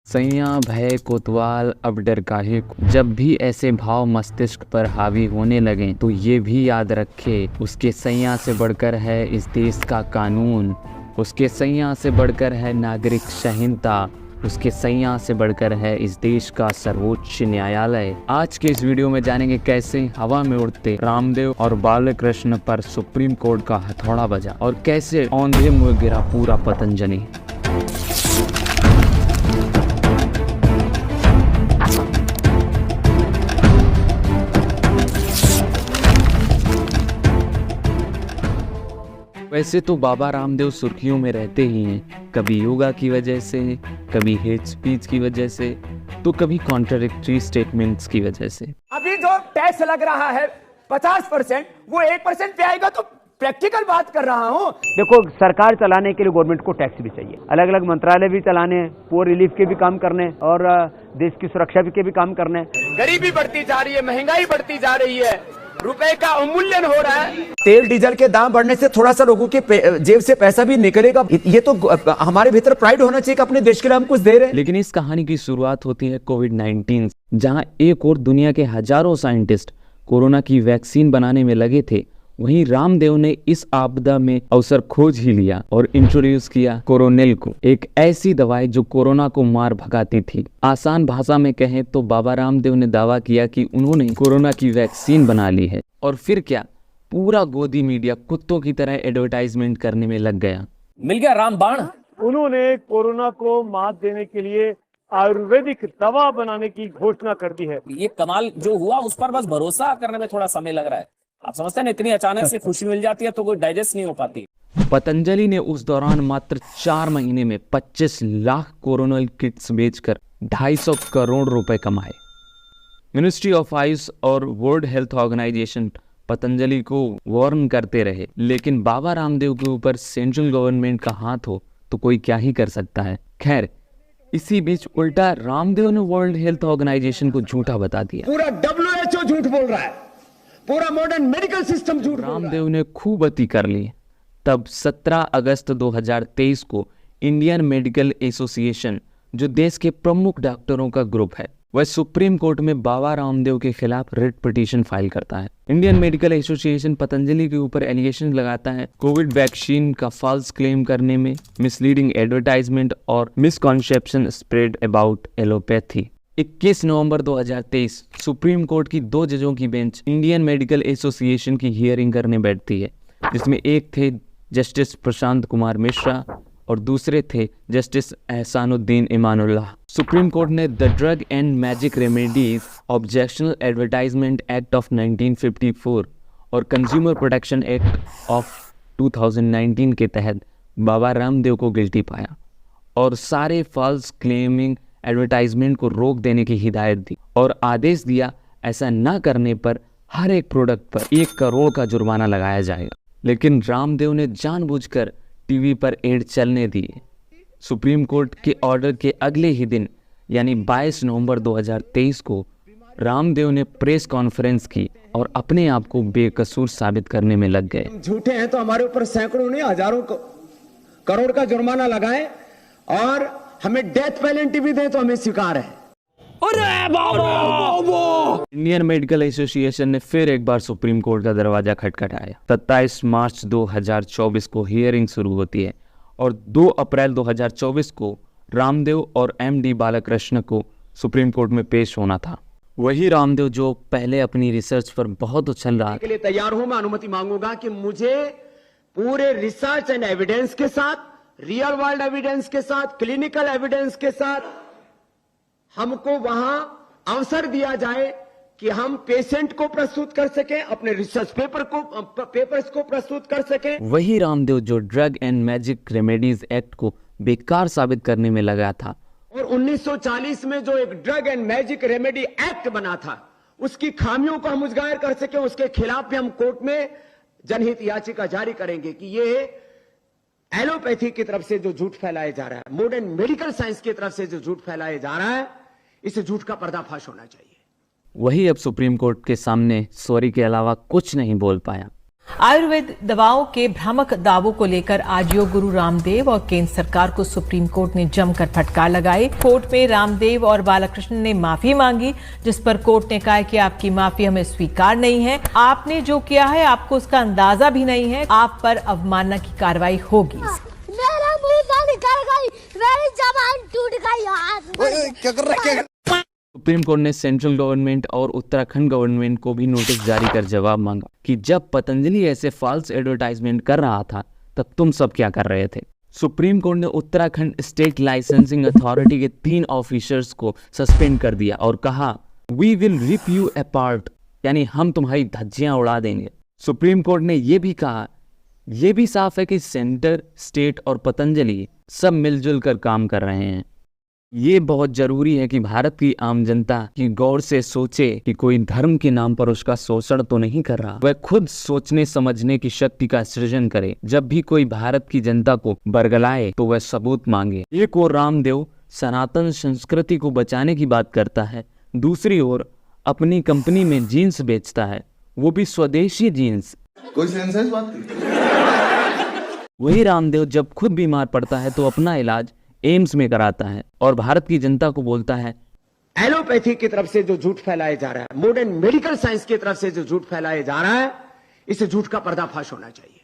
सैयां भय कोतवाल अब डर काहे को। जब भी ऐसे भाव मस्तिष्क पर हावी होने लगें तो ये भी याद रखे, उसके सैयां से बढ़कर है इस देश का कानून, उसके सैयां से बढ़कर है नागरिक संहिता, उसके सैयां से बढ़कर है इस देश का सर्वोच्च न्यायालय। आज के इस वीडियो में जानेंगे कैसे हवा में उड़ते रामदेव और बालकृष्ण पर सुप्रीम कोर्ट का हथौड़ा बजा और कैसे औंधे मुंह गिरा पूरा पतंजलि। वैसे तो बाबा रामदेव सुर्खियों में रहते ही हैं, कभी योगा की वजह से, कभी हेट स्पीच की वजह से, तो कभी कॉन्ट्राडिक्टरी स्टेटमेंट्स की वजह से। अभी जो टैक्स लग रहा है 50%, वो 1% पे आएगा तो प्रैक्टिकल बात कर रहा हूँ। देखो, सरकार चलाने के लिए गवर्नमेंट को टैक्स भी चाहिए, अलग अलग मंत्रालय भी चलाने हैं, पुअर रिलीफ के भी काम करने और देश की सुरक्षा के भी काम करने। गरीबी बढ़ती जा रही है, महंगाई बढ़ती जा रही है, रुपए का अवमूल्यन हो रहा है। तेल डीजल के दाम बढ़ने से थोड़ा सा लोगों के जेब से पैसा भी निकलेगा। ये तो हमारे भीतर प्राइड होना चाहिए कि अपने देश के लिए हम कुछ दे रहे हैं। लेकिन इस कहानी की शुरुआत होती है कोविड-19, जहां एक और दुनिया के हजारों साइंटिस्ट कोरोना की वैक्सीन बनाने में लगे थे, वहीं रामदेव ने इस आपदा में अवसर खोज ही लिया और इंट्रोड्यूस किया कोरोनिल को, एक ऐसी दवाई जो कोरोना को मार भगाती थी। आसान भाषा में कहें तो बाबा रामदेव ने दावा किया कि उन्होंने कोरोना की वैक्सीन बना ली है। और फिर क्या, पूरा गोदी मीडिया कुत्तों की तरह एडवर्टाइजमेंट करने में लग गया। मिल गया रामबाण। उन्होंने कोरोना को मात देने के लिए आयुर्वेदिक दवा बनाने की घोषणा कर दी है। ये कमाल जो हुआ उस पर बस भरोसा करने में थोड़ा समय लग रहा है। आप समझते हैं इतनी अचानक से खुशी मिल जाती है तो कोई डाइजेस्ट नहीं हो पाती। पतंजलि ने उस दौरान मात्र 4 महीने में 25 लाख कोरोनल किट्स बेचकर 250 करोड़ रुपए कमाए। मिनिस्ट्री ऑफ आयुष और वर्ल्ड हेल्थ ऑर्गेनाइजेशन पतंजलि को वार्न करते रहे, लेकिन बाबा रामदेव के ऊपर सेंट्रल गवर्नमेंट का हाथ हो तो कोई क्या ही कर सकता है। खैर, इसी बीच उल्टा रामदेव ने वर्ल्ड हेल्थ ऑर्गेनाइजेशन को झूठा बता दिया। पूरा WHO झूठ बोल रहा है, पूरा मॉडर्न मेडिकल सिस्टम झूठ बोल रहा है। रामदेव ने खूब अति कर ली। तब 17 अगस्त 2023 को इंडियन मेडिकल एसोसिएशन, जो देश के प्रमुख डॉक्टरों का ग्रुप है, वह सुप्रीम कोर्ट में बाबा रामदेव के खिलाफ रिट पिटीशन फाइल करता है। इंडियन मेडिकल एसोसिएशन पतंजलि के ऊपर एलिगेशन लगाता है कोविड वैक्सीन का फॉल्स क्लेम करने में, मिसलीडिंग एडवर्टाइजमेंट और misconception spread about allopathy. 21 November 2023 supreme court की 2 जजों की बेंच इंडियन मेडिकल एसोसिएशन की हियरिंग करने बैठती है, जिसमें एक थे जस्टिस प्रशांत कुमार मिश्रा और दूसरे थे जस्टिस एहसानुद्दीन इमानुल्लाह। सुप्रीम कोर्ट ने the drug and magic remedies objectional advertisement act of 1954 और कंज्यूमर प्रोटेक्शन एक्ट ऑफ 2019 के तहत बाबा रामदेव को गिल्टी पाया और सारे फॉल्स क्लेमिंग एडवर्टाइजमेंट को रोक देने की हिदायत दी और आदेश दिया ऐसा न करने पर हर एक प्रोडक्ट पर 1 करोड़ का जुर्माना लगाया जाएगा। लेकिन रामदेव ने जानबूझकर टीवी पर एड चलने दिए। सुप्रीम कोर्ट के ऑर्डर के अगले ही दिन यानी 22 नवंबर 2023 को रामदेव ने प्रेस कॉन्फ्रेंस की और अपने आप को बेकसूर साबित करने में लग गए। झूठे हैं तो हमारे ऊपर सैकड़ों नहीं हजारों करोड़ का जुर्माना लगाए और हमें डेथ पेनल्टी भी दे तो हमें स्वीकार है। इंडियन मेडिकल एसोसिएशन ने फिर एक बार सुप्रीम कोर्ट का दरवाजा खटखटाया। 27 मार्च 2024 को हियरिंग शुरू होती है और 2 अप्रैल 2024 को रामदेव और MD बालकृष्ण को सुप्रीम कोर्ट में पेश होना था। वही रामदेव जो पहले अपनी रिसर्च पर बहुत उछल रहा के लिए तैयार हूं। मैं अनुमति मांगूंगा कि मुझे पूरे रिसर्च एंड एविडेंस के साथ, रियल वर्ल्ड एविडेंस के साथ, क्लिनिकल एविडेंस के साथ हमको वहां अवसर दिया जाए कि हम पेशेंट को प्रस्तुत कर सकें, अपने रिसर्च पेपर्स को प्रस्तुत कर सकें। वही रामदेव जो drug and magic remedies act को बेकार साबित करने में लगा था और 1940 में जो एक drug and magic remedy act बना था, उसकी खामियों को हम उजागर कर सकें। उसके खिलाफ भी हम कोर्ट में जनहित याचिका जारी करेंगे कि ये एलोपैथी की तरफ से जो झूठ फैलाया जा रहा है, मॉडर्न मेडिकल साइंस की तरफ से जो झूठ फैलाया जा रहा है, इस झूठ का पर्दाफाश होना चाहिए। वही अब सुप्रीम कोर्ट के सामने सॉरी के अलावा कुछ नहीं बोल पाया। आयुर्वेद दवाओं के भ्रामक दावों को लेकर आज योग गुरु रामदेव और केंद्र सरकार को सुप्रीम कोर्ट ने जमकर फटकार लगाई। कोर्ट में रामदेव और बालाकृष्ण ने माफी मांगी, जिस पर कोर्ट ने कहा कि आपकी माफी हमें स्वीकार नहीं है, आपने जो किया है आपको उसका अंदाजा भी नहीं है, आप पर अवमानना की कार्रवाई होगी। मेरा मुंह से निकल गई, मेरी जबान टूट गई यार। क्या कर रहा है? सुप्रीम कोर्ट ने सेंट्रल गवर्नमेंट और उत्तराखंड गवर्नमेंट को भी नोटिस जारी कर जवाब मांगा कि जब पतंजलि ऐसे फॉल्स एडवर्टाइजमेंट कर रहा था तब तुम सब क्या कर रहे थे। सुप्रीम कोर्ट ने उत्तराखंड स्टेट लाइसेंसिंग अथॉरिटी के 3 ऑफिसर्स को सस्पेंड कर दिया और कहा we will rip you apart, यानी हम तुम्हारी धज्जियां उड़ा देंगे। सुप्रीम कोर्ट ने यह भी कहा, यह भी साफ है कि सेंटर, स्टेट और पतंजलि सब मिलजुल कर काम कर रहे हैं। ये बहुत जरूरी है कि भारत की आम जनता की गौर से सोचे कि कोई धर्म के नाम पर उसका शोषण तो नहीं कर रहा, वह खुद सोचने समझने की शक्ति का सृजन करे। जब भी कोई भारत की जनता को बरगलाए तो वह सबूत मांगे। एक ओर रामदेव सनातन संस्कृति को बचाने की बात करता है, दूसरी ओर अपनी कंपनी में जीन्स बेचता है, वो भी स्वदेशी जीन्स। कोई सेंस है इस बात की? वही रामदेव जब खुद बीमार पड़ता है तो अपना इलाज एम्स में कराता है और भारत की जनता को बोलता है एलोपैथी की तरफ से जो झूठ फैलाया जा रहा है, मॉडर्न मेडिकल साइंस की तरफ से जो झूठ फैलाया जा रहा है, इस झूठ का पर्दाफाश होना चाहिए।